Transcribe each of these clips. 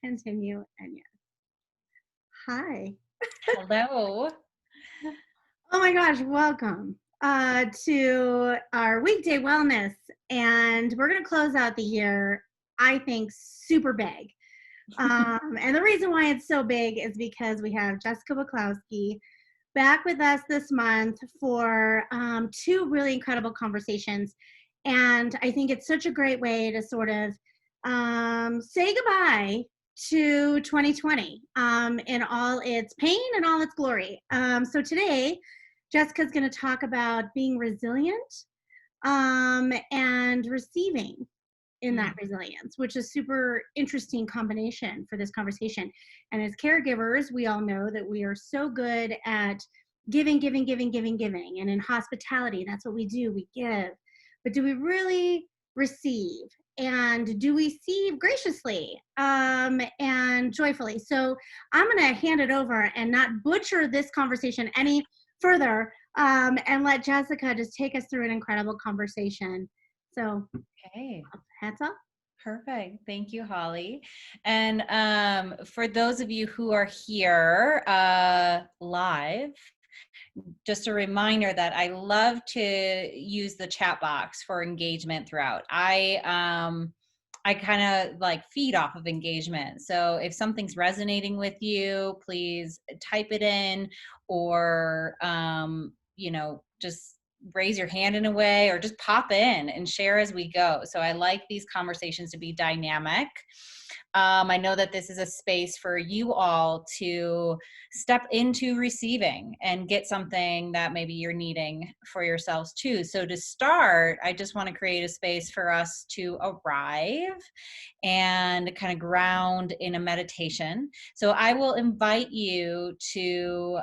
continue, and yes. Hi. Hello. Oh my gosh, welcome to our weekday wellness. And we're going to close out the year, I think, super big. And the reason why it's so big is because we have Jessica Buklowski back with us this month for two really incredible conversations. And I think it's such a great way to sort of say goodbye to 2020 in all its pain and all its glory. So today, Jessica's going to talk about being resilient and receiving in that resilience, which is super interesting combination for this conversation. And as caregivers, we all know that we are so good at giving. And in hospitality, that's what we do, we give. But do we really receive? And do we receive graciously and joyfully? So I'm going to hand it over and not butcher this conversation any further and let Jessica just take us through an incredible conversation. So, Okay. hats off. Perfect. Thank you, Holly. And for those of you who are here live, just a reminder that I love to use the chat box for engagement throughout. I kind of like feed off of engagement. So if something's resonating with you, please type it in, or just raise your hand in a way, or just pop in and share as we go. So I like these conversations to be dynamic. I know that this is a space for you all to step into receiving and get something that maybe you're needing for yourselves too. So to start, I just want to create a space for us to arrive and kind of ground in a meditation. So I will invite you to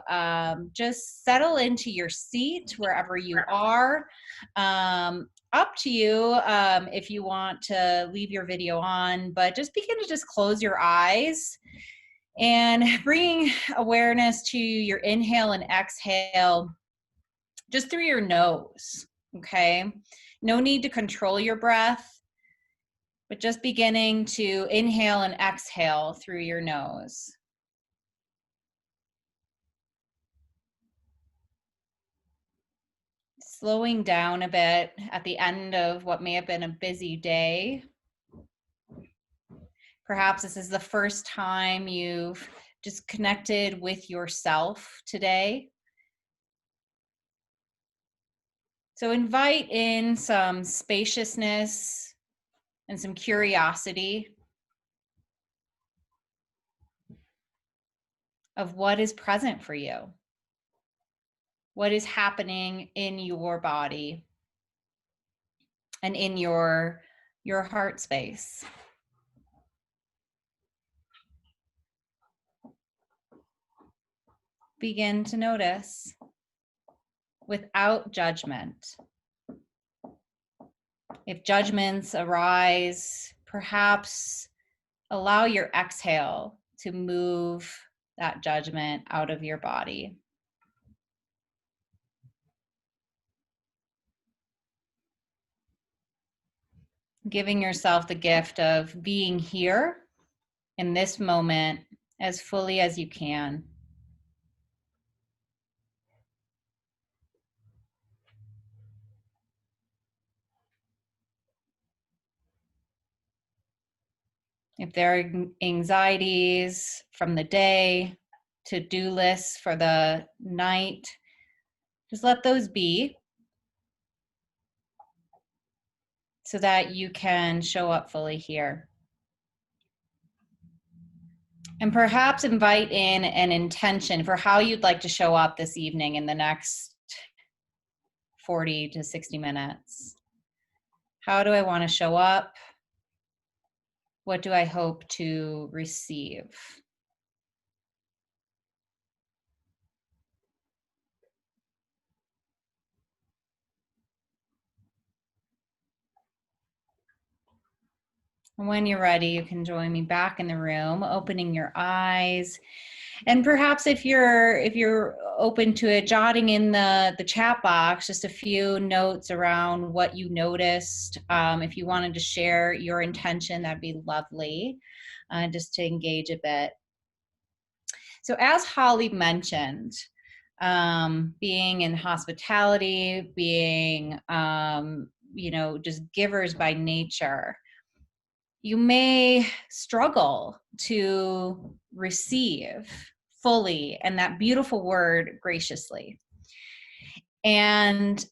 just settle into your seat wherever you are. Up to you if you want to leave your video on, but just begin to just close your eyes and bring awareness to your inhale and exhale just through your nose, okay? No need to control your breath, but just beginning to inhale and exhale through your nose. Slowing down a bit at the end of what may have been a busy day. Perhaps this is the first time you've just connected with yourself today. So invite in some spaciousness and some curiosity of what is present for you. What is happening in your body and in your heart space. Begin to notice without judgment. If judgments arise, perhaps allow your exhale to move that judgment out of your body. Giving yourself the gift of being here in this moment as fully as you can. If there are anxieties from the day, to-do lists for the night, just let those be so that you can show up fully here. And perhaps invite in an intention for how you'd like to show up this evening in the next 40 to 60 minutes. How do I want to show up? What do I hope to receive? And when you're ready, you can join me back in the room, opening your eyes. And perhaps if you're open to it, jotting in the chat box just a few notes around what you noticed. If you wanted to share your intention, that'd be lovely. just to engage a bit. So as Holly mentioned, being in hospitality, being, just givers by nature, you may struggle to receive fully, and that beautiful word, graciously. And,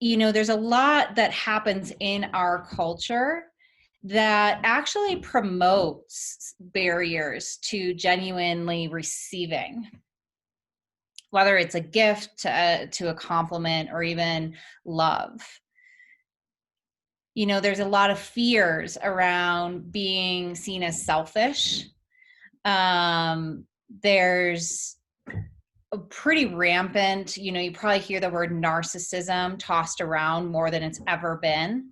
there's a lot that happens in our culture that actually promotes barriers to genuinely receiving, whether it's a gift, to a compliment, or even love. There's a lot of fears around being seen as selfish. There's a pretty rampant, you probably hear the word narcissism tossed around more than it's ever been.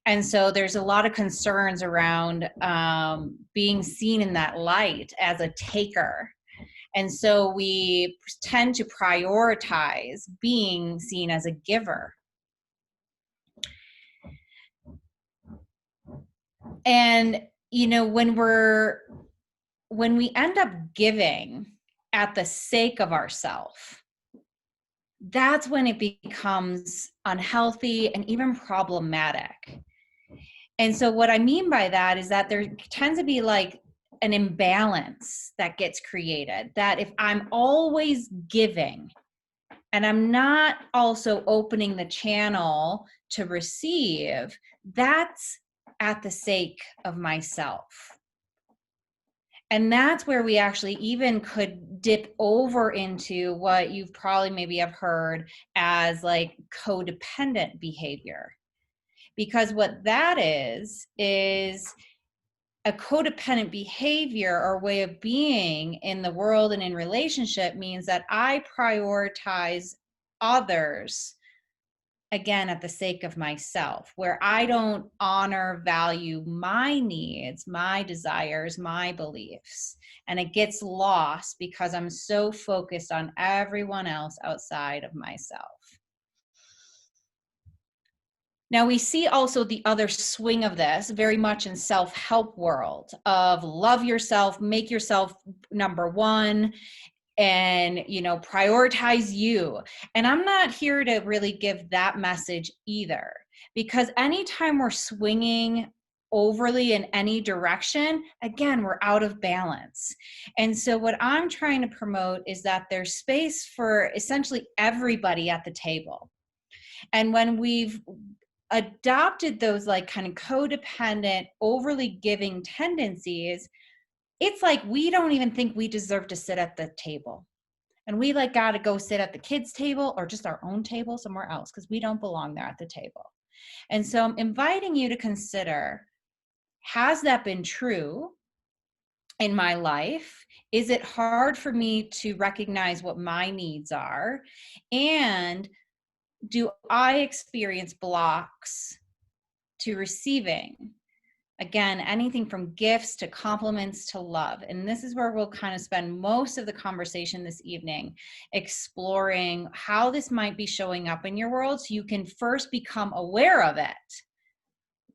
And so there's a lot of concerns around being seen in that light as a taker. And so we tend to prioritize being seen as a giver. And, when we end up giving at the sake of ourselves, that's when it becomes unhealthy and even problematic. And so what I mean by that is that there tends to be like an imbalance that gets created, that if I'm always giving and I'm not also opening the channel to receive, that's at the sake of myself. And that's where we actually even could dip over into what you've probably maybe have heard as like codependent behavior. Because what that is a codependent behavior or way of being in the world and in relationship means that I prioritize others, again, at the sake of myself, where I don't honor, value my needs, my desires, my beliefs. And it gets lost because I'm so focused on everyone else outside of myself. Now we see also the other swing of this very much in self-help world of love yourself, make yourself number one, and prioritize you. And I'm not here to really give that message either, because anytime we're swinging overly in any direction, again, we're out of balance. And so what I'm trying to promote is that there's space for essentially everybody at the table. And when we've adopted those like kind of codependent, overly giving tendencies, it's like we don't even think we deserve to sit at the table. And we like got to go sit at the kids' table or just our own table somewhere else because we don't belong there at the table. And so I'm inviting you to consider, has that been true in my life? Is it hard for me to recognize what my needs are? And do I experience blocks to receiving? Again, anything from gifts to compliments to love. And this is where we'll kind of spend most of the conversation this evening, exploring how this might be showing up in your world so you can first become aware of it.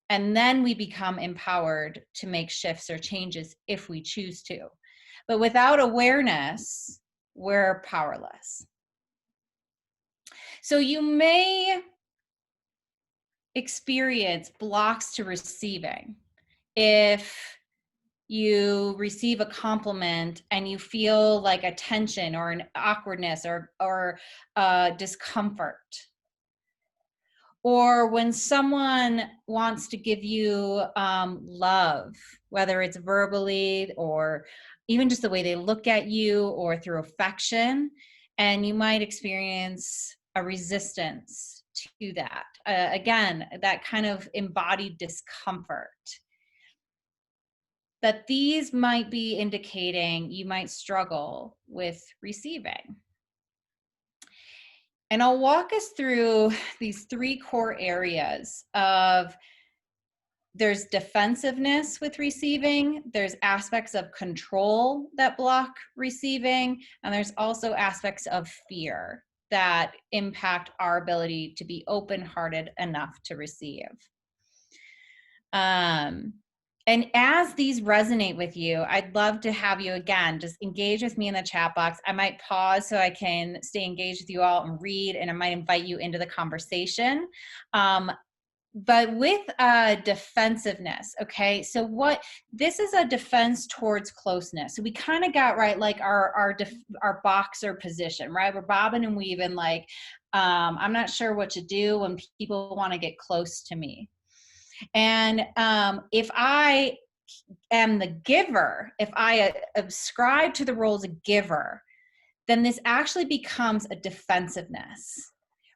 And then we become empowered to make shifts or changes if we choose to. But without awareness, we're powerless. So you may experience blocks to receiving if you receive a compliment and you feel like a tension or an awkwardness or discomfort. Or when someone wants to give you love, whether it's verbally or even just the way they look at you or through affection, and you might experience a resistance to that. Again, that kind of embodied discomfort. That these might be indicating you might struggle with receiving. And I'll walk us through these three core areas of there's defensiveness with receiving, there's aspects of control that block receiving, and there's also aspects of fear that impact our ability to be open-hearted enough to receive. And as these resonate with you, I'd love to have you again, just engage with me in the chat box. I might pause so I can stay engaged with you all and read, and I might invite you into the conversation. But with defensiveness, okay, so what this is a defense towards closeness. So we kind of got right, like our boxer position, right? We're bobbing and weaving, like I'm not sure what to do when people want to get close to me. And if I am the giver, if I ascribe to the role as a giver, then this actually becomes a defensiveness,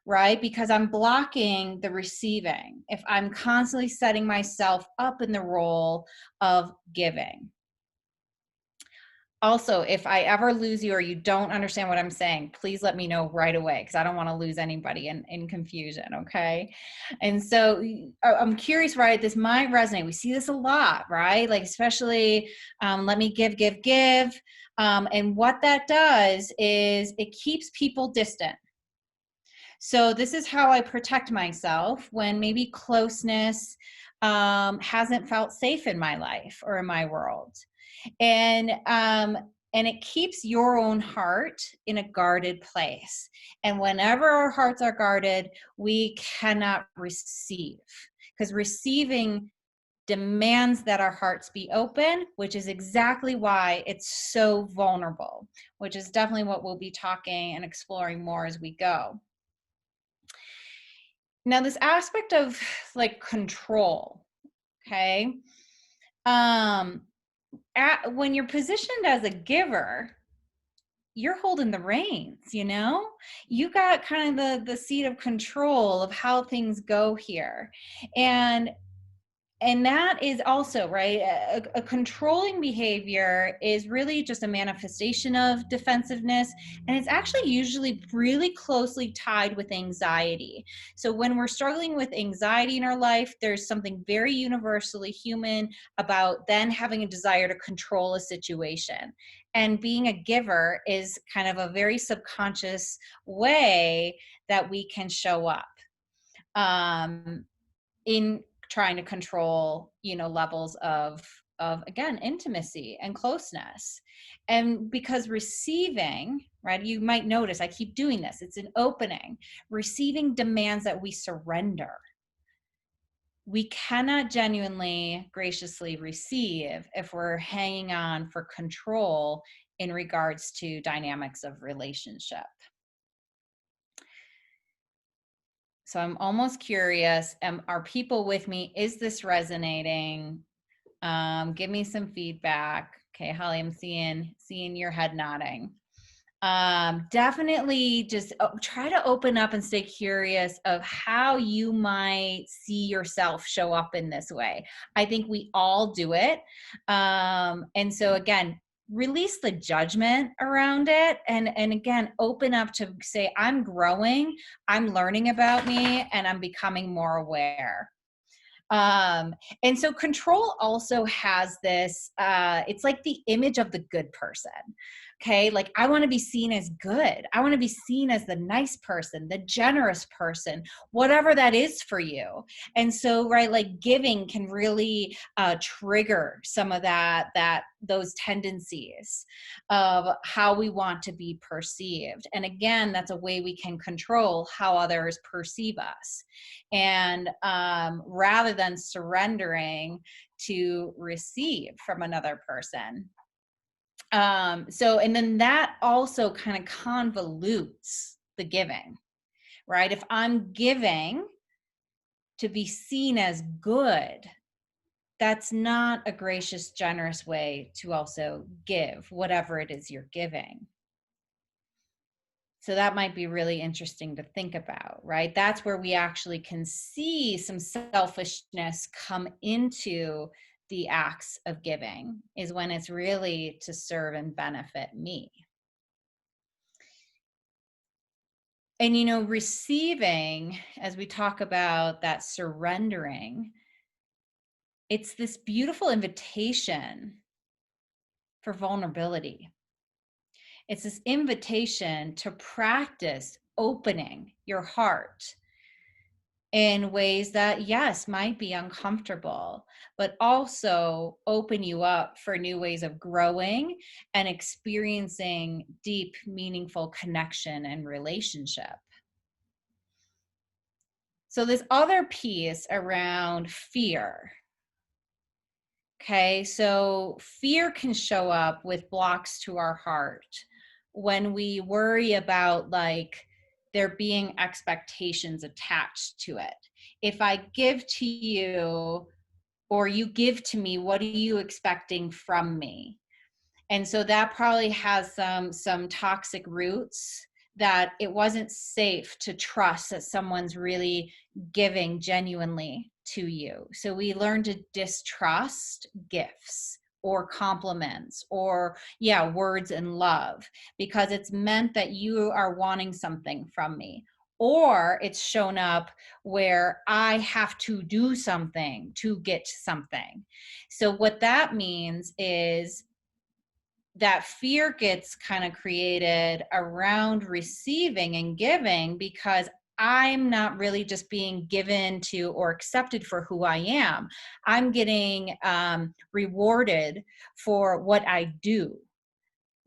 right? Because I'm blocking the receiving if I'm constantly setting myself up in the role of giving. Also, if I ever lose you or you don't understand what I'm saying, please let me know right away, because I don't want to lose anybody in confusion, okay? And so I'm curious, right? This might resonate. We see this a lot, right? Like, especially let me give, give, give. And what that does is it keeps people distant. So this is how I protect myself when maybe closeness hasn't felt safe in my life or in my world. And it keeps your own heart in a guarded place. And whenever our hearts are guarded, we cannot receive, because receiving demands that our hearts be open, which is exactly why it's so vulnerable, which is definitely what we'll be talking and exploring more as we go. Now, this aspect of like control, okay? When you're positioned as a giver, you're holding the reins, you know? You got kind of the seat of control of how things go here. And that is also right, a controlling behavior is really just a manifestation of defensiveness, and it's actually usually really closely tied with anxiety. So when we're struggling with anxiety in our life, there's something very universally human about then having a desire to control a situation, and being a giver is kind of a very subconscious way that we can show up in trying to control, levels of again, intimacy and closeness. And because receiving, right, you might notice I keep doing this, it's an opening. Receiving demands that we surrender. We cannot genuinely graciously receive if we're hanging on for control in regards to dynamics of relationship. So I'm almost curious, are people with me? Is this resonating? Give me some feedback. Okay, Holly, I'm seeing your head nodding. Definitely just try to open up and stay curious of how you might see yourself show up in this way. I think we all do it. And so again, release the judgment around it, and again, open up to say, I'm growing, I'm learning about me, and I'm becoming more aware. And so control also has this, it's like the image of the good person. Okay. Like, I want to be seen as good. I want to be seen as the nice person, the generous person, whatever that is for you. And so, right, like giving can really trigger some of those tendencies of how we want to be perceived. And again, that's a way we can control how others perceive us. And rather than surrendering to receive from another person. And then that also kind of convolutes the giving, right? If I'm giving to be seen as good, that's not a gracious, generous way to also give whatever it is you're giving. So that might be really interesting to think about, right? That's where we actually can see some selfishness come into the acts of giving, is when it's really to serve and benefit me. And receiving, as we talk about that surrendering, it's this beautiful invitation for vulnerability. It's this invitation to practice opening your heart in ways that, yes, might be uncomfortable, but also open you up for new ways of growing and experiencing deep, meaningful connection and relationship. So, this other piece around fear. Okay, so fear can show up with blocks to our heart when we worry about like there being expectations attached to it. If I give to you or you give to me, what are you expecting from me? And so that probably has some toxic roots, that it wasn't safe to trust that someone's really giving genuinely to you. So we learn to distrust gifts or compliments or words and love, because it's meant that you are wanting something from me, or it's shown up where I have to do something to get something. So what that means is that fear gets kind of created around receiving and giving, because I'm not really just being given to or accepted for who I am. I'm getting rewarded for what I do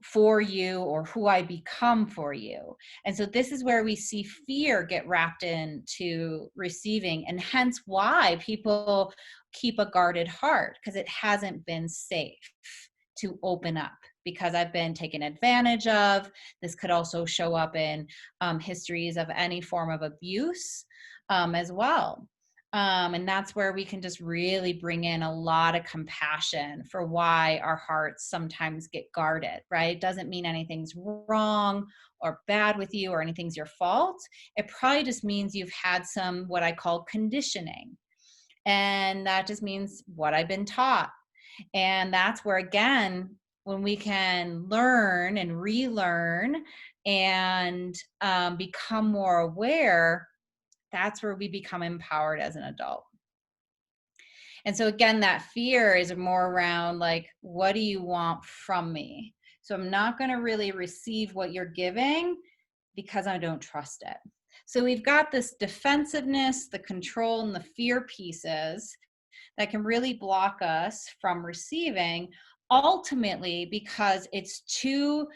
for you or who I become for you. And so this is where we see fear get wrapped into receiving, and hence why people keep a guarded heart, because it hasn't been safe to open up, because I've been taken advantage of. This could also show up in histories of any form of abuse as well. And that's where we can just really bring in a lot of compassion for why our hearts sometimes get guarded, right? It doesn't mean anything's wrong or bad with you or anything's your fault. It probably just means you've had some, what I call conditioning. And that just means what I've been taught. And that's where, again, when we can learn and relearn and become more aware, that's where we become empowered as an adult. And so again, that fear is more around like, what do you want from me? So I'm not going to really receive what you're giving because I don't trust it. So we've got this defensiveness, the control, and the fear pieces that can really block us from receiving, ultimately because it's too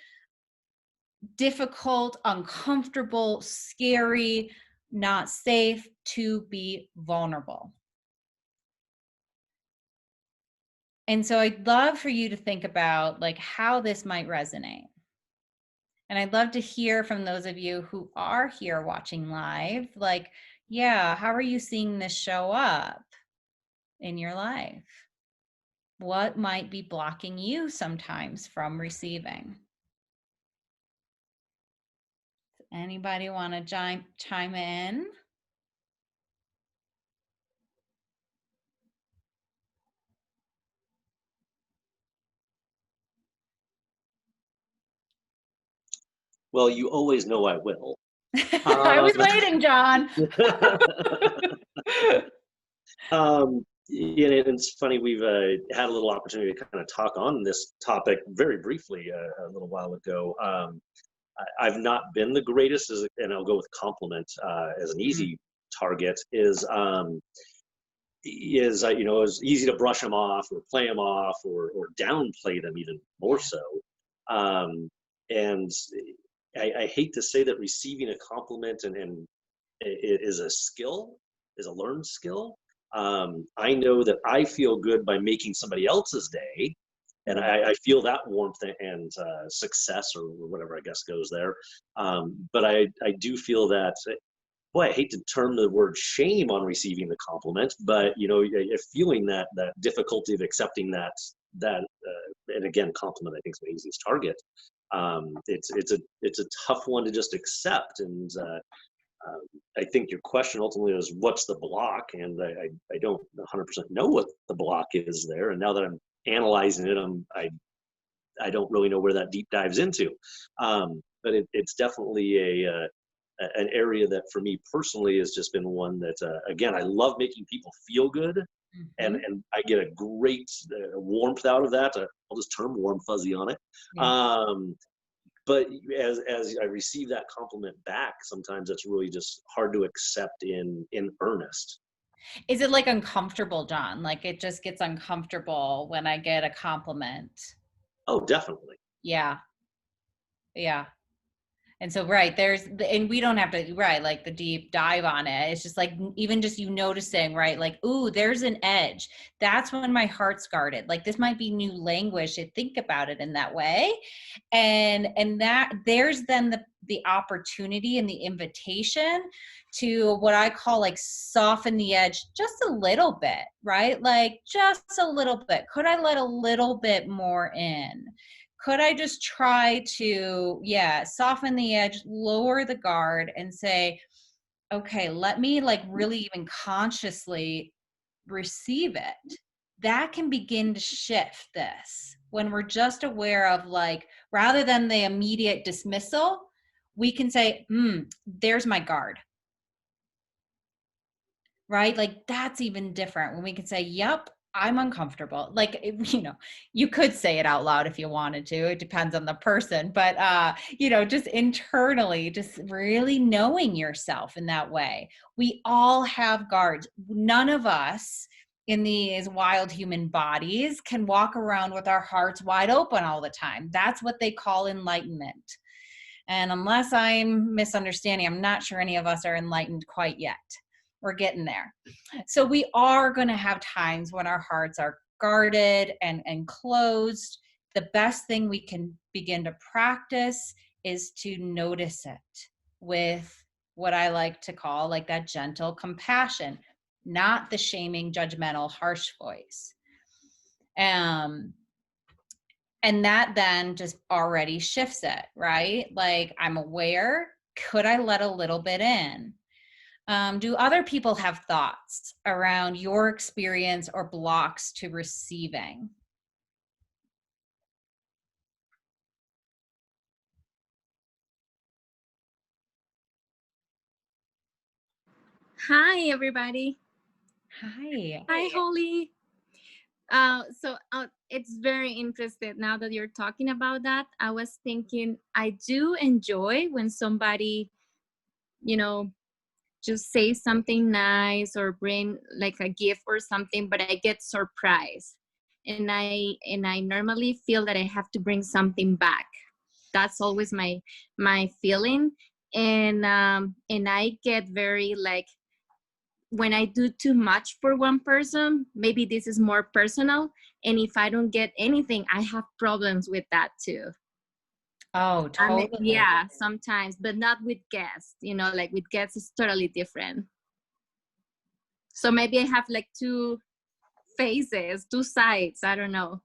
difficult, uncomfortable, scary, not safe to be vulnerable. And so I'd love for you to think about like how this might resonate. And I'd love to hear from those of you who are here watching live, like, yeah, how are you seeing this show up in your life? What might be blocking you sometimes from receiving? Anybody want to chime in? Well, you always know I will. I was waiting, John. It's funny, we've had a little opportunity to kind of talk on this topic very briefly a little while ago. I've not been the greatest, and I'll go with compliment as an easy target, is it's easy to brush them off or play them off or downplay them even more so. And I hate to say that receiving a compliment and it is a skill, is a learned skill. I know that I feel good by making somebody else's day, and I feel that warmth and success or whatever I guess goes there. But I do feel that, boy, I hate to term the word shame on receiving the compliment, but feeling that difficulty of accepting that and again, compliment I think is my easiest target. It's a tough one to just accept, and I think your question ultimately is what's the block, and I don't 100% know what the block is there, and now that I'm analyzing it, I don't really know where that deep dives into, but it's definitely an area that for me personally has just been one that again, I love making people feel good, and I get a great warmth out of that. I'll just term warm fuzzy on it. But as I receive that compliment back, sometimes it's really just hard to accept in earnest. Is it like uncomfortable, John? Like it just gets uncomfortable when I get a compliment? Oh, definitely. Yeah. Yeah. And so, right, and we don't have to, right, like the deep dive on it. It's just like, even just you noticing, right, like, ooh, there's an edge. That's when my heart's guarded. Like this might be new language to think about it in that way. And that there's then the opportunity and the invitation to what I call like soften the edge just a little bit, right? Like just a little bit. Could I let a little bit more in? Could I just try to, soften the edge, lower the guard and say, okay, let me like really even consciously receive it. That can begin to shift this when we're just aware of like, rather than the immediate dismissal, we can say, there's my guard. Right? Like that's even different when we can say, yep, I'm uncomfortable. Like, you could say it out loud if you wanted to. It depends on the person, but, just internally, just really knowing yourself in that way. We all have guards. None of us in these wild human bodies can walk around with our hearts wide open all the time. That's what they call enlightenment. And unless I'm misunderstanding, I'm not sure any of us are enlightened quite yet. We're getting there. So we are going to have times when our hearts are guarded and closed. The best thing we can begin to practice is to notice it with what I like to call like that gentle compassion, not the shaming, judgmental, harsh voice. And that then just already shifts it, right? Like I'm aware, could I let a little bit in? Do other people have thoughts around your experience or blocks to receiving? Hi, everybody. Hi. Hi, Holly. It's very interesting now that you're talking about that. I was thinking I do enjoy when somebody, you know, just say something nice or bring like a gift or something, but I get surprised. And I normally feel that I have to bring something back. That's always my feeling. And I get very like when I do too much for one person, maybe this is more personal. And if I don't get anything, I have problems with that too. Oh, totally. Yeah, sometimes, but not with guests, like with guests, it's totally different. So maybe I have like two faces, two sides. I don't know.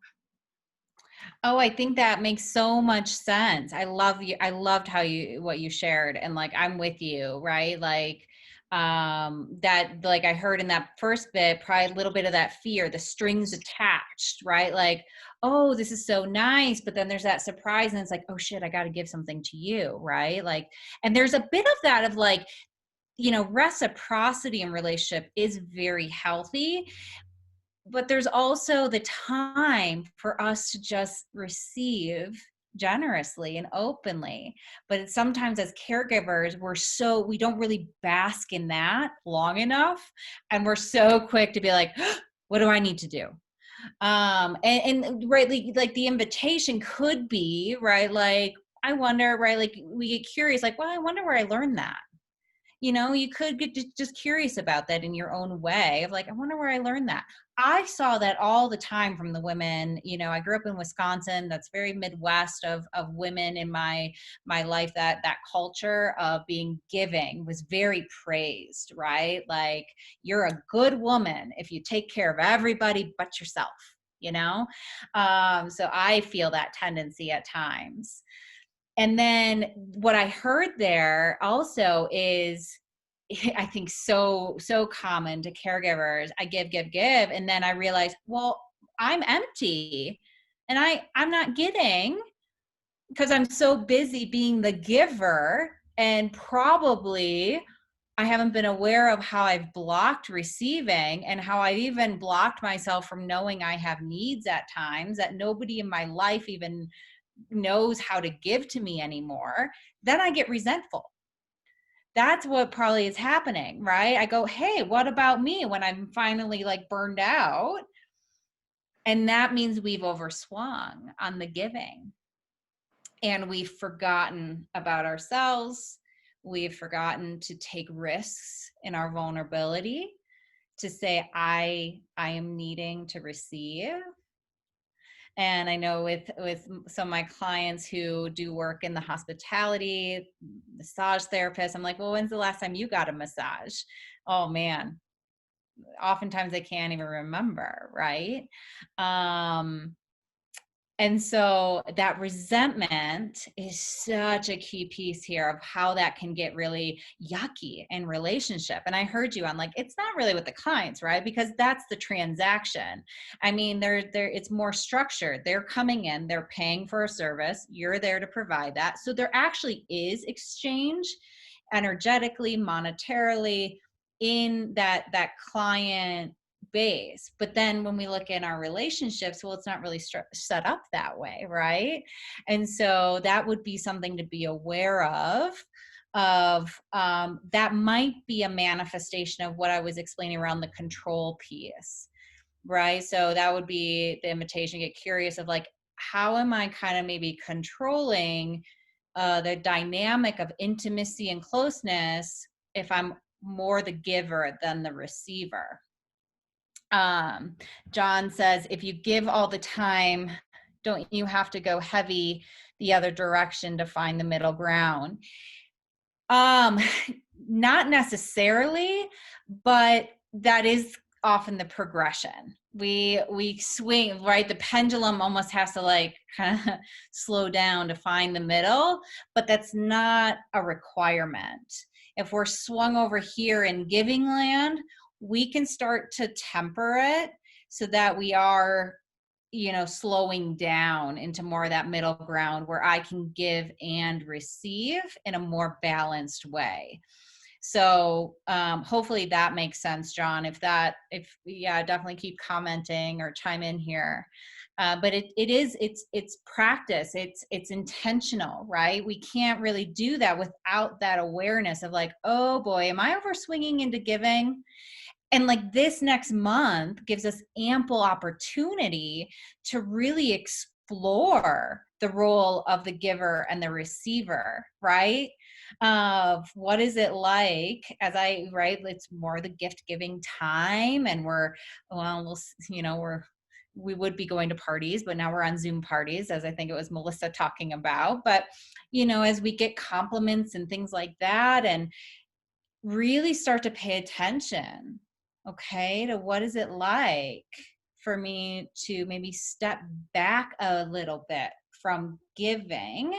Oh, I think that makes so much sense. I love you. I loved what you shared. And like, I'm with you, right? Like, that, like I heard in that first bit, probably a little bit of that fear, the strings attached, right? Like, oh, this is so nice. But then there's that surprise and it's like, oh shit, I got to give something to you. Right. Like, and there's a bit of that of like, reciprocity in relationship is very healthy, but there's also the time for us to just receive generously and openly. But it's sometimes as caregivers, we don't really bask in that long enough. And we're so quick to be like, what do I need to do? And right, like the invitation could be, right, like, I wonder, right, like we get curious, like, well, I wonder where I learned that. You could get just curious about that in your own way of like, I wonder where I learned that. I saw that all the time from the women. I grew up in Wisconsin. That's very Midwest of women in my life. That culture of being giving was very praised, right? Like, you're a good woman if you take care of everybody but yourself, so I feel that tendency at times. And then what I heard there also is, I think so common to caregivers. I give, and then I realize, well, I'm empty and I'm not getting because I'm so busy being the giver, and probably I haven't been aware of how I've blocked receiving and how I've even blocked myself from knowing I have needs at times that nobody in my life even knows how to give to me anymore, then I get resentful. That's what probably is happening, right? I go, hey, what about me when I'm finally like burned out? And that means we've overswung on the giving, and we've forgotten about ourselves. We've forgotten to take risks in our vulnerability, to say, I am needing to receive. And I know with some of my clients who do work in the hospitality, massage therapists, I'm like, well, when's the last time you got a massage? Oh man, oftentimes I can't even remember, right? And so that resentment is such a key piece here of how that can get really yucky in relationship. And I heard you on like, it's not really with the clients, right? Because that's the transaction. I mean, it's more structured. They're coming in, they're paying for a service. You're there to provide that. So there actually is exchange energetically, monetarily in that client base. But then when we look in our relationships, well, it's not really set up that way, right? And so that would be something to be aware of that might be a manifestation of what I was explaining around the control piece, right? So that would be the invitation, get curious of like, how am I kind of maybe controlling the dynamic of intimacy and closeness if I'm more the giver than the receiver? John says, if you give all the time, don't you have to go heavy the other direction to find the middle ground? Not necessarily, but that is often the progression. We swing, right? The pendulum almost has to like kind of slow down to find the middle, but that's not a requirement. If we're swung over here in giving land, we can start to temper it so that we are, slowing down into more of that middle ground where I can give and receive in a more balanced way. So hopefully that makes sense, John. Yeah, definitely keep commenting or chime in here. But it's practice. It's intentional, right? We can't really do that without that awareness of like, oh boy, am I over swinging into giving? And like this next month gives us ample opportunity to really explore the role of the giver and the receiver, right? Of what is it like it's more the gift giving time, and we would be going to parties, but now we're on Zoom parties, as I think it was Melissa talking about. But, as we get compliments and things like that, and really start to pay attention, okay, to what is it like for me to maybe step back a little bit from giving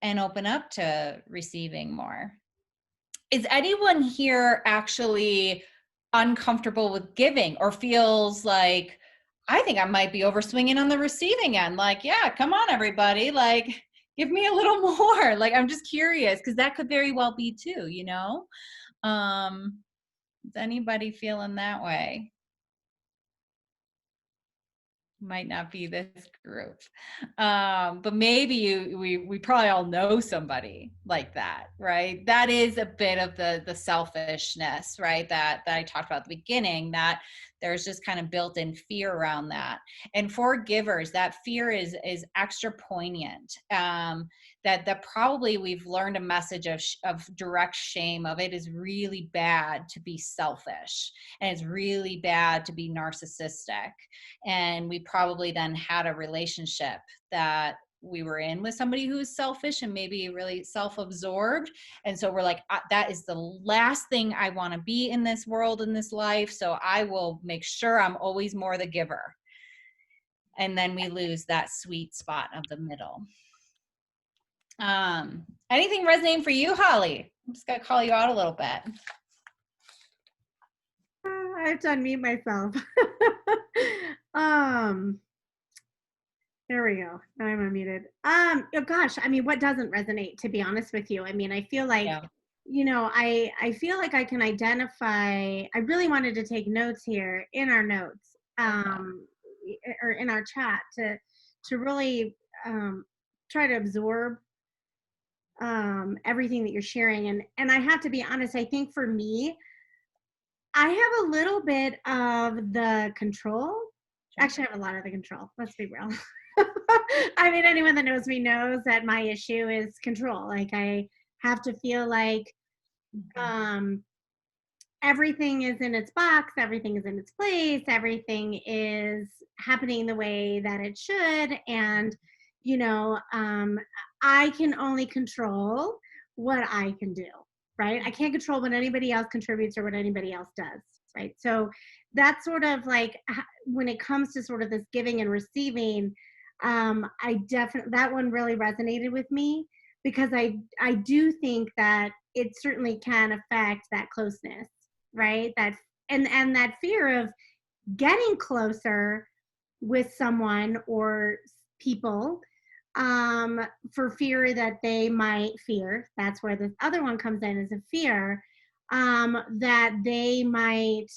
and open up to receiving more. Is anyone here actually uncomfortable with giving or feels like, I think I might be overswinging on the receiving end? Like, yeah, come on, everybody. Like, give me a little more. Like, I'm just curious, because that could very well be too, Is anybody feeling that way? Might not be this group, but maybe we probably all know somebody like that, right? That is a bit of the selfishness, right? That I talked about at the beginning, that there's just kind of built-in fear around that. And for givers, that fear is extra poignant. That probably we've learned a message of direct shame of it is really bad to be selfish, and it's really bad to be narcissistic. And we probably then had a relationship that we were in with somebody who is selfish and maybe really self-absorbed. And so we're like, that is the last thing I want to be in this world, in this life. So I will make sure I'm always more the giver. And then we lose that sweet spot of the middle. Anything resonating for you, Holly? I'm just gonna call you out a little bit. I have to unmute myself. There we go. Now I'm unmuted. Oh gosh, I mean, what doesn't resonate, to be honest with you? I mean, I feel like, I feel like I can identify, I really wanted to take notes here in our notes, or in our chat to really try to absorb everything that you're sharing. And I have to be honest, I think for me, I have a little bit of the control. Actually, I have a lot of the control. Let's be real. I mean, anyone that knows me knows that my issue is control. Like I have to feel like um, everything is in its box, everything is in its place, everything is happening the way that it should. And, you know, I can only control what I can do, right? I can't control what anybody else contributes or what anybody else does, right? So that's sort of like when it comes to sort of this giving and receiving, I definitely, that one really resonated with me because I do think that it certainly can affect that closeness, right? That and that fear of getting closer with someone or people for fear that they might fear. That's where the other one comes in, is a fear that they might,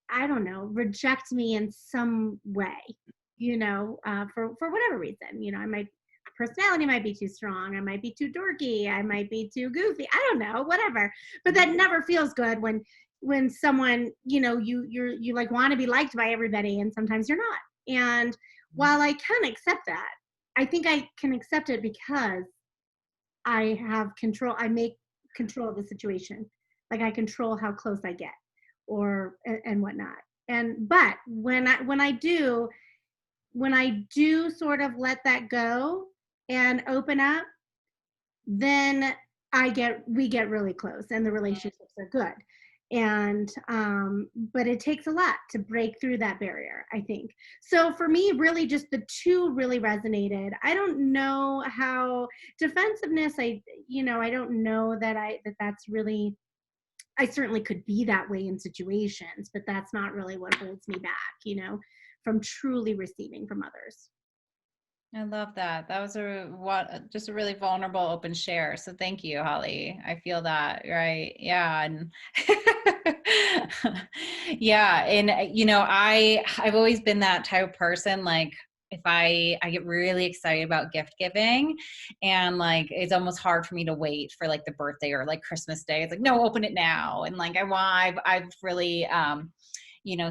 I don't know, reject me in some way, you know, for whatever reason. You know, my personality might be too strong. I might be too dorky. I might be too goofy. I don't know, whatever. But that never feels good when someone, you know, you like want to be liked by everybody, and sometimes you're not. And while I can accept that, I think I can accept it because I have control. I make control of the situation. Like I control how close I get, or and whatnot. And but when I do sort of let that go and open up, then we get really close, and the relationships are good. And but it takes a lot to break through that barrier, I think. So for me, really just the two really resonated. I don't know how defensiveness, I don't know that that's really, I certainly could be that way in situations, but that's not really what holds me back, from truly receiving from others. I love that. That was just a really vulnerable, open share. So thank you, Holly. I feel that, right? Yeah. And yeah. And I've always been that type of person. Like if I get really excited about gift giving, and like it's almost hard for me to wait for like the birthday or like Christmas Day. It's like, no, open it now. And like I've really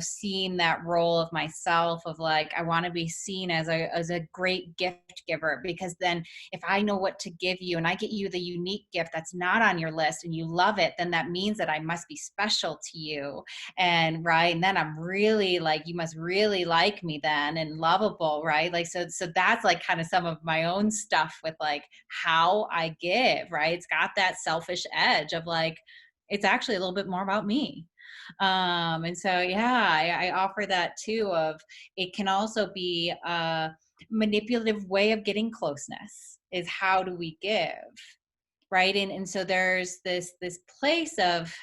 seen that role of myself of like, I want to be seen as a great gift giver, because then if I know what to give you and I get you the unique gift that's not on your list and you love it, then that means that I must be special to you. And right. And then I'm really like, you must really like me then, and lovable. Right. Like, so that's like kind of some of my own stuff with like how I give, right. It's got that selfish edge of like, it's actually a little bit more about me. And so, yeah, I offer that too, of it can also be a manipulative way of getting closeness, is how do we give, right? And so there's this place of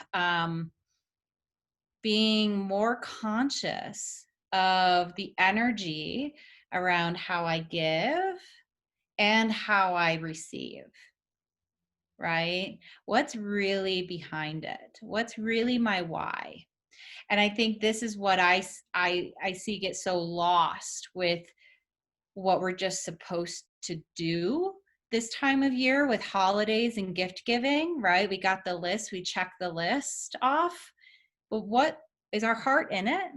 being more conscious of the energy around how I give and how I receive. Right? What's really behind it? What's really my why? And I think this is what I see get so lost with what we're just supposed to do this time of year with holidays and gift giving, right? We got the list, we check the list off, but what is our heart in it?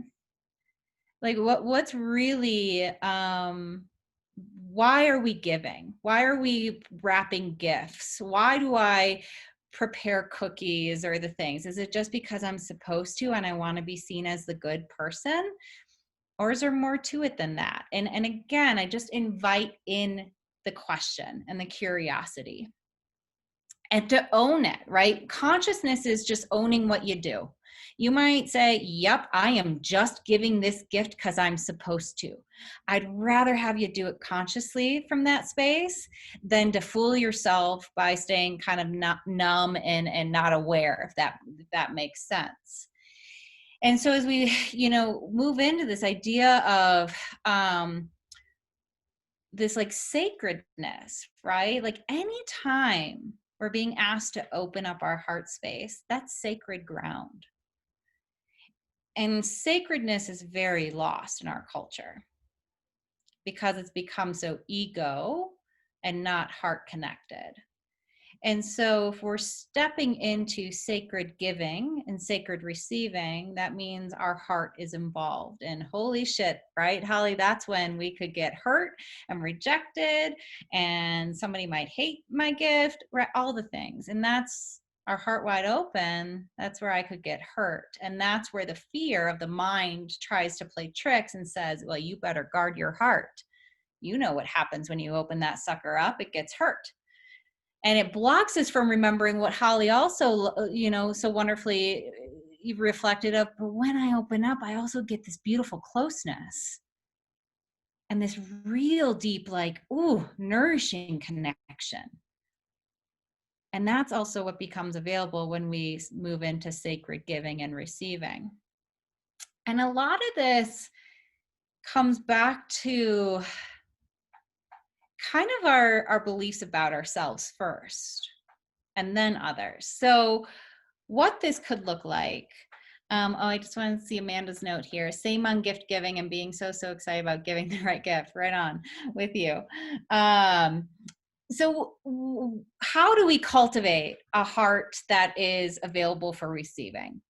Like what's really why are we giving? Why are we wrapping gifts? Why do I prepare cookies or the things? Is it just because I'm supposed to and I want to be seen as the good person? Or is there more to it than that? And again, I just invite in the question and the curiosity. And to own it, right? Consciousness is just owning what you do. You might say, yep, I am just giving this gift because I'm supposed to. I'd rather have you do it consciously from that space than to fool yourself by staying kind of numb and not aware, if that makes sense. And so as we, move into this idea of this like sacredness, right? Like anytime we're being asked to open up our heart space, that's sacred ground. And sacredness is very lost in our culture because it's become so ego and not heart connected. And so if we're stepping into sacred giving and sacred receiving, that means our heart is involved. And holy shit, right, Holly? That's when we could get hurt and rejected, and somebody might hate my gift, right? All the things. And that's our heart wide open. That's where I could get hurt. And that's where the fear of the mind tries to play tricks and says, well, you better guard your heart. You know what happens when you open that sucker up, it gets hurt. And it blocks us from remembering what Holly also, so wonderfully reflected of, but when I open up, I also get this beautiful closeness and this real deep, like, ooh, nourishing connection. And that's also what becomes available when we move into sacred giving and receiving. And a lot of this comes back to kind of our beliefs about ourselves first, and then others. So what this could look like. I just want to see Amanda's note here. Same on gift giving and being so excited about giving the right gift. Right on with you. So how do we cultivate a heart that is available for receiving?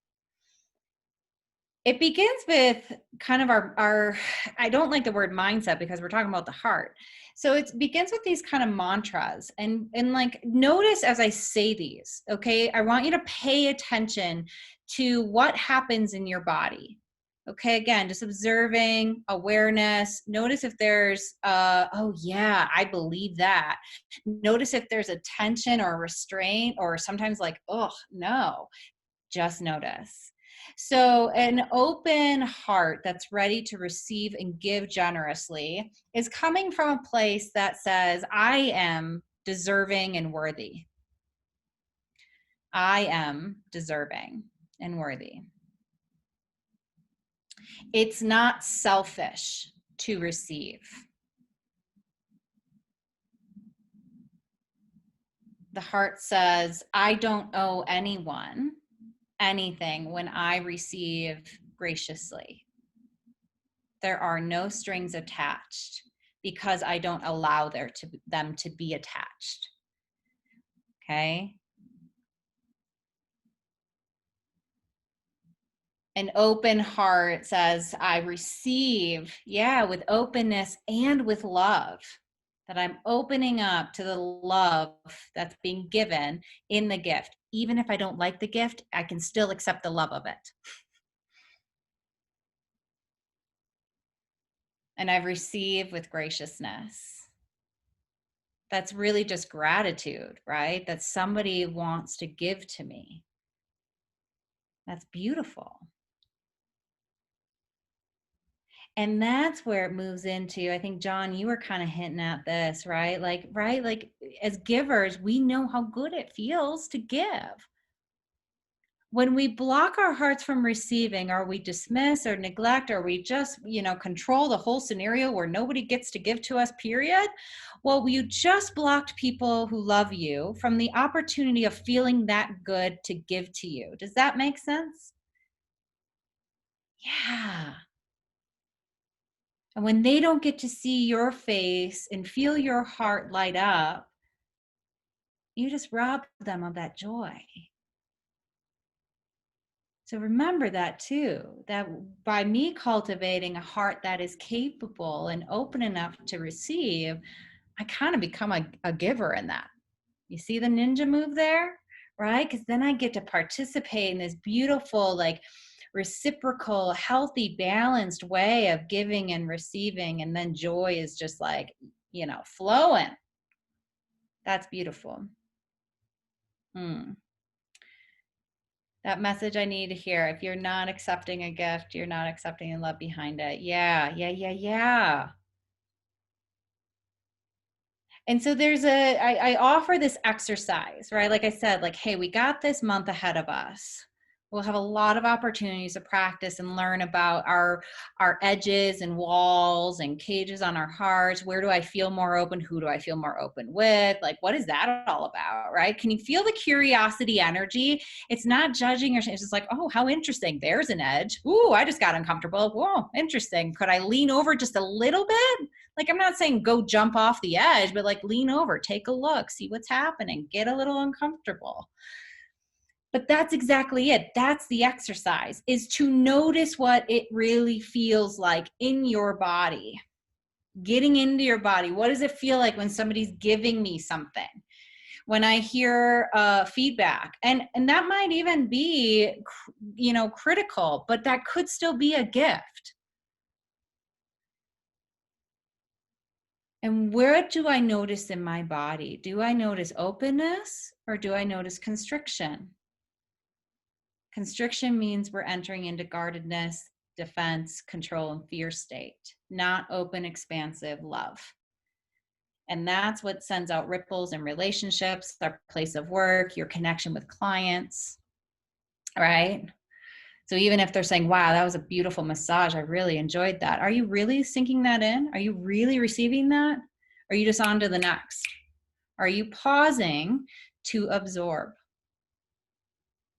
It begins with kind of our I don't like the word mindset because we're talking about the heart. So it begins with these kind of mantras and like notice as I say these, okay? I want you to pay attention to what happens in your body. Okay, again, just observing, awareness. Notice if there's oh yeah, I believe that. Notice if there's a tension or a restraint or sometimes like, oh no. Just notice. So an open heart that's ready to receive and give generously is coming from a place that says, I am deserving and worthy. I am deserving and worthy. It's not selfish to receive. The heart says, I don't owe anyone anything when I receive graciously. There are no strings attached because I don't allow them to be attached. Okay? An open heart says, I receive, with openness and with love. That I'm opening up to the love that's being given in the gift. Even if I don't like the gift, I can still accept the love of it. And I've received with graciousness. That's really just gratitude, right? That somebody wants to give to me. That's beautiful. And that's where it moves into, I think, John, you were kind of hinting at this, right? Like as givers, we know how good it feels to give. When we block our hearts from receiving, or we dismiss or neglect, or we just, control the whole scenario where nobody gets to give to us, period. Well, you just blocked people who love you from the opportunity of feeling that good to give to you. Does that make sense? Yeah. And when they don't get to see your face and feel your heart light up, you just rob them of that joy. So remember that too, that by me cultivating a heart that is capable and open enough to receive, I kind of become a giver in that. You see the ninja move there, right? Because then I get to participate in this beautiful, like reciprocal, healthy, balanced way of giving and receiving. And then joy is just like, flowing. That's beautiful. That message I need to hear. If you're not accepting a gift, you're not accepting the love behind it. Yeah. And so I offer this exercise, right? Like I said, like, hey, we got this month ahead of us. We'll have a lot of opportunities to practice and learn about our edges and walls and cages on our hearts. Where do I feel more open? Who do I feel more open with? Like, what is that all about, right? Can you feel the curiosity energy? It's not judging, or it's just like, oh, how interesting. There's an edge. Ooh, I just got uncomfortable. Whoa, interesting. Could I lean over just a little bit? Like, I'm not saying go jump off the edge, but like lean over, take a look, see what's happening, get a little uncomfortable. But that's exactly it. That's the exercise, is to notice what it really feels like in your body, getting into your body. What does it feel like when somebody's giving me something? When I hear feedback, and that might even be, critical, but that could still be a gift. And where do I notice in my body? Do I notice openness or do I notice constriction? Constriction means we're entering into guardedness, defense, control, and fear state, not open, expansive love. And that's what sends out ripples in relationships, our place of work, your connection with clients, right? So even if they're saying, wow, that was a beautiful massage, I really enjoyed that. Are you really sinking that in? Are you really receiving that? Or are you just on to the next? Are you pausing to absorb?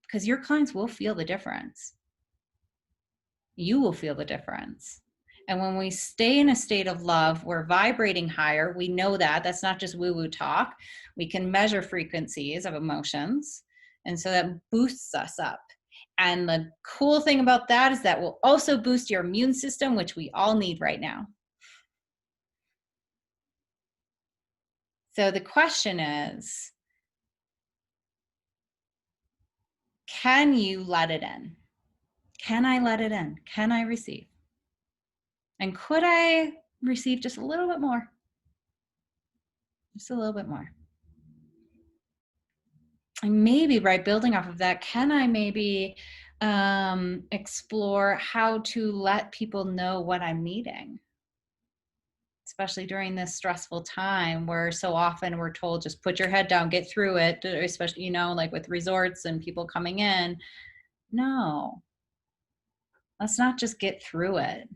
Because your clients will feel the difference. You will feel the difference. And when we stay in a state of love, we're vibrating higher. We know that. That's not just woo-woo talk. We can measure frequencies of emotions. And so that boosts us up. And the cool thing about that is that will also boost your immune system, which we all need right now. So the question is, can you let it in? Can I let it in? Can I receive? And could I receive just a little bit more? Just a little bit more. And maybe, right, building off of that, can I maybe explore how to let people know what I'm needing? Especially during this stressful time where so often we're told, just put your head down, get through it, especially, like with resorts and people coming in. No, let's not just get through it.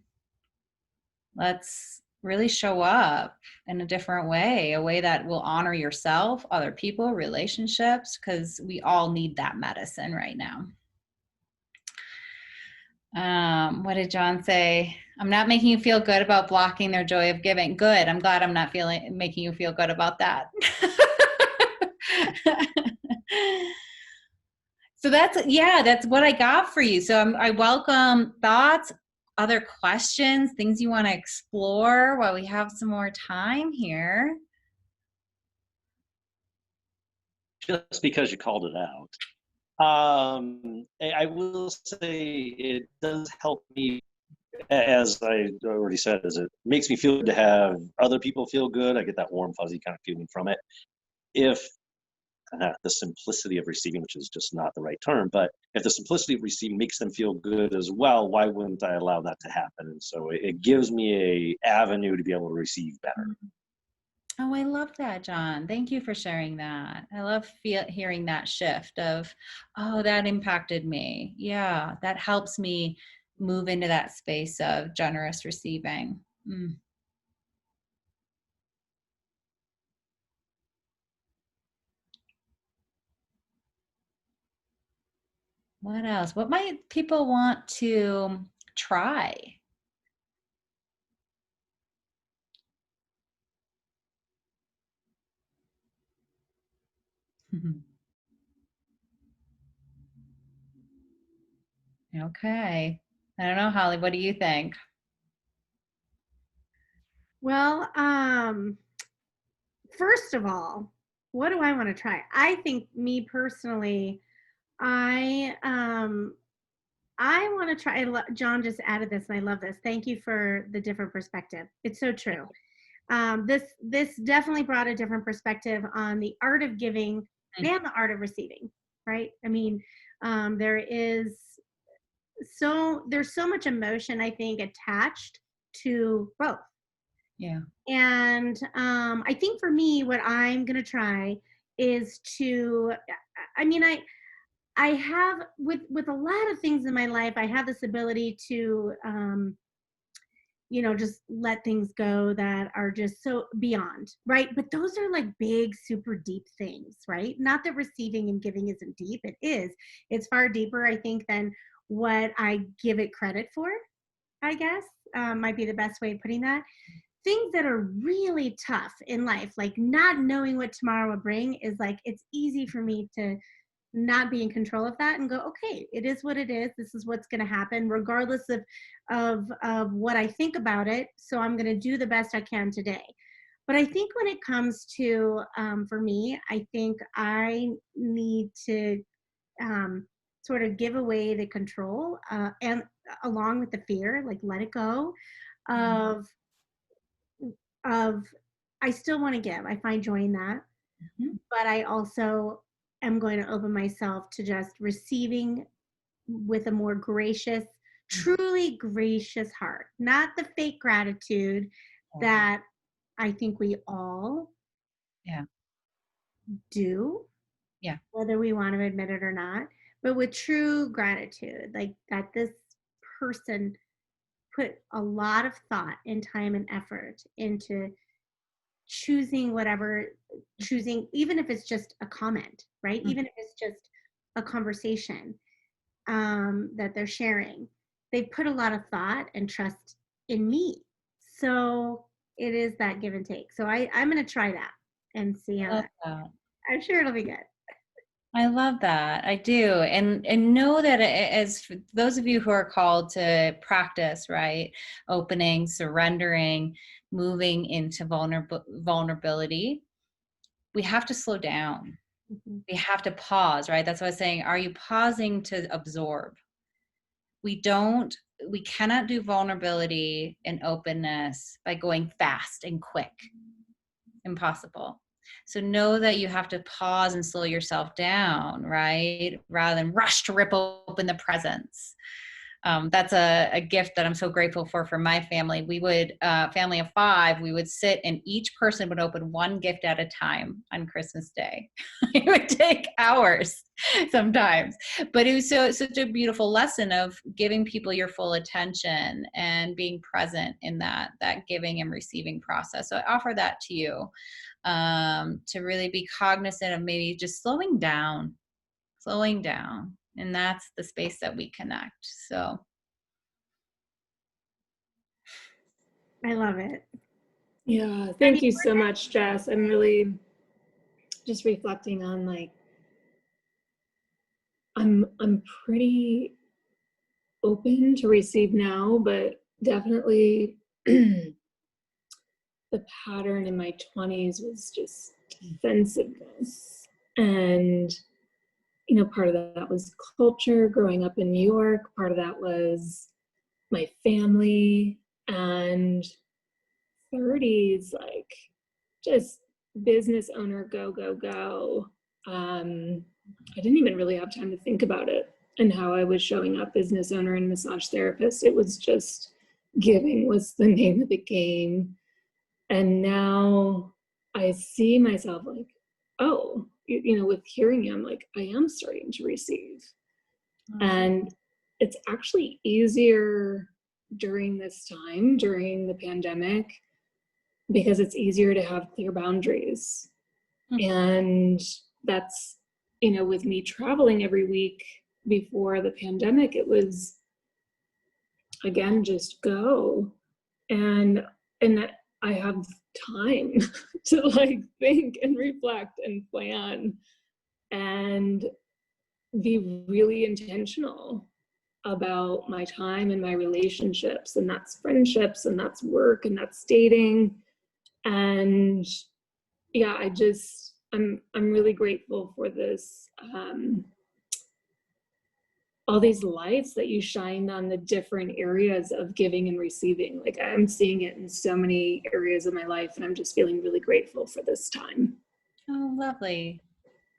Let's really show up in a different way, a way that will honor yourself, other people, relationships, because we all need that medicine right now. What did John say? I'm not making you feel good about blocking their joy of giving. Good. I'm glad I'm not making you feel good about that. So that's what I got for you. So I welcome thoughts, other questions, things you want to explore while we have some more time here. Just because you called it out. I will say it does help me, as I already said, as it makes me feel good to have other people feel good. I get that warm, fuzzy kind of feeling from it. If the simplicity of receiving, which is just not the right term, but if the simplicity of receiving makes them feel good as well, why wouldn't I allow that to happen? And so it gives me a avenue to be able to receive better. Oh, I love that, John. Thank you for sharing that. I love hearing that shift of, oh, that impacted me. Yeah, that helps me move into that space of generous receiving. What else? What might people want to try? Okay. I don't know, Holly, what do you think? Well, first of all, what do I want to try? I think, me personally, I want to try. John just added this, and I love this. Thank you for the different perspective. It's so true. This definitely brought a different perspective on the art of giving and the art of receiving. Right? I mean, there's so much emotion, I think, attached to both. Yeah. And I think for me, what I'm gonna try is to, I mean, I have with a lot of things in my life, I have this ability to just let things go that are just so beyond, right? But those are like big, super deep things, right? Not that receiving and giving isn't deep. It is. It's far deeper, I think, than what I give it credit for, I guess, might be the best way of putting that. Things that are really tough in life, like not knowing what tomorrow will bring, is like, it's easy for me to not be in control of that and go, okay, it is what it is. This is what's going to happen regardless of what I think about it. So I'm going to do the best I can today. But I think when it comes to, for me, I think I need to sort of give away the control, and along with the fear, like let it go of of I still want to give. I find joy in that, but I also am going to open myself to just receiving with a more gracious, truly gracious heart, not the fake gratitude that I think we all Yeah. do, Yeah. whether we want to admit it or not, but with true gratitude, like that this person put a lot of thought and time and effort into choosing, even if it's just a comment, right? Even if it's just a conversation that they're sharing. They put a lot of thought and trust in me. So it is that give and take. So I'm going to try that and see how Love that. that. I'm sure it'll be good. I love that. I do. And know that as for those of you who are called to practice, right? Opening, surrendering, moving into vulnerability, we have to slow down. Mm-hmm. We have to pause, right? That's what I was saying. Are you pausing to absorb? We cannot do vulnerability and openness by going fast and quick. Impossible. So know that you have to pause and slow yourself down, right? Rather than rush to rip open the presents. That's a gift that I'm so grateful for my family. We would, family of 5, we would sit and each person would open one gift at a time on Christmas Day. It would take hours sometimes, but it was such a beautiful lesson of giving people your full attention and being present in that giving and receiving process. So I offer that to you, to really be cognizant of maybe just slowing down. And that's the space that we connect. So I love it. Yeah, thank you so much, Jess. I'm really just reflecting on, like, I'm pretty open to receive now, but definitely the pattern in my 20s was just defensiveness. And part of that was culture, growing up in New York. Part of that was my family, and 30s, like, just business owner, go, go, go. I didn't even really have time to think about it and how I was showing up business owner and massage therapist. It was just giving was the name of the game. And now I see myself like, oh, with hearing you, I'm like, I am starting to receive. And it's actually easier during this time, during the pandemic, because it's easier to have clear boundaries. And that's, with me traveling every week before the pandemic, it was, again, just go. And I have time to, like, think and reflect and plan and be really intentional about my time and my relationships. And that's friendships, and that's work, and that's dating. And yeah, I'm really grateful for this, all these lights that you shined on the different areas of giving and receiving. Like, I'm seeing it in so many areas of my life, and I'm just feeling really grateful for this time. Oh, lovely.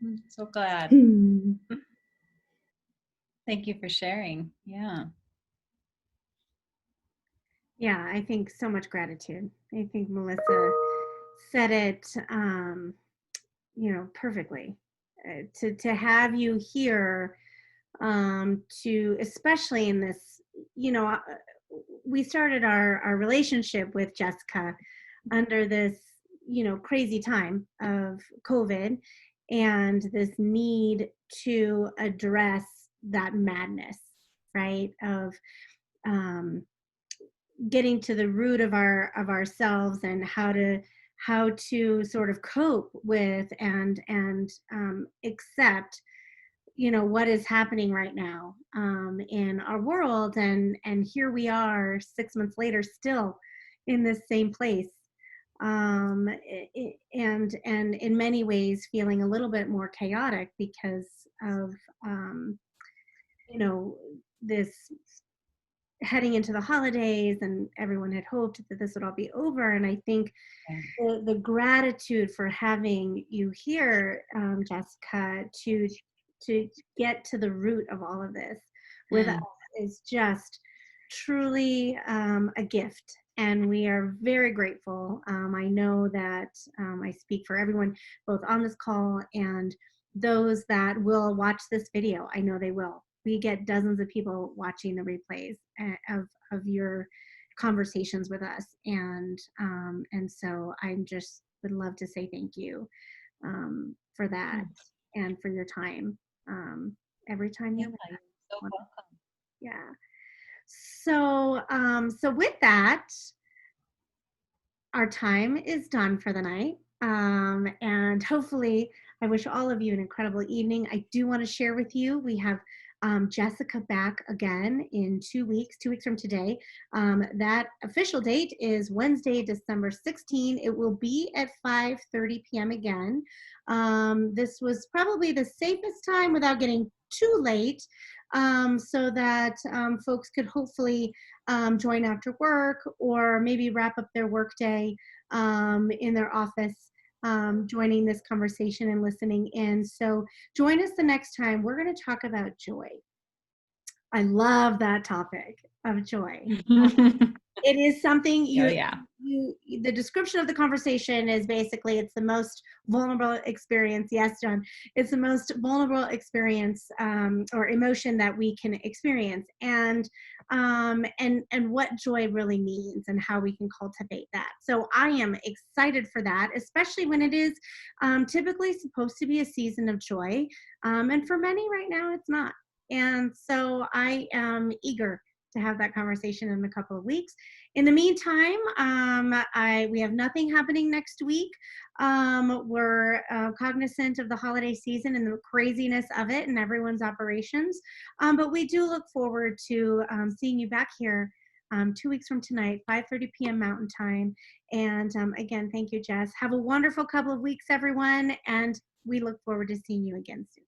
I'm so glad. Thank you for sharing. Yeah. Yeah, I think so much gratitude. I think Melissa said it, perfectly. to have you here, to, especially in this, we started our relationship with Jessica under this, crazy time of COVID, and this need to address that madness, right? Of getting to the root of ourselves, and how to sort of cope with and accept, what is happening right now, in our world. And here we are 6 months later, still in this same place, and in many ways feeling a little bit more chaotic because of, this heading into the holidays, and everyone had hoped that this would all be over. And I think the gratitude for having you here, Jessica, to get to the root of all of this with us is just truly a gift. And we are very grateful. I know that I speak for everyone, both on this call and those that will watch this video. I know they will. We get dozens of people watching the replays of your conversations with us, and so I just would love to say thank you, for that, and for your time, every time you You're so welcome. yeah. So with that, our time is done for the night. And hopefully, I wish all of you an incredible evening. I do want to share with you, we have Jessica back again in 2 weeks, 2 weeks from today. That official date is Wednesday, December 16. It will be at 5:30 p.m. again. This was probably the safest time without getting too late, so that folks could hopefully join after work, or maybe wrap up their workday in their office, joining this conversation and listening in. So join us the next time. We're going to talk about joy. I love that topic of joy. It is something the description of the conversation is basically, it's the most vulnerable experience. Yes, John, it's the most vulnerable experience, or emotion that we can experience, and what joy really means, and how we can cultivate that. So I am excited for that, especially when it is typically supposed to be a season of joy, and for many right now it's not. And so I am eager to have that conversation in a couple of weeks. In the meantime, we have nothing happening next week. We're cognizant of the holiday season and the craziness of it and everyone's operations. But we do look forward to seeing you back here 2 weeks from tonight, 5:30 p.m. Mountain Time. And again, thank you, Jess. Have a wonderful couple of weeks, everyone. And we look forward to seeing you again soon.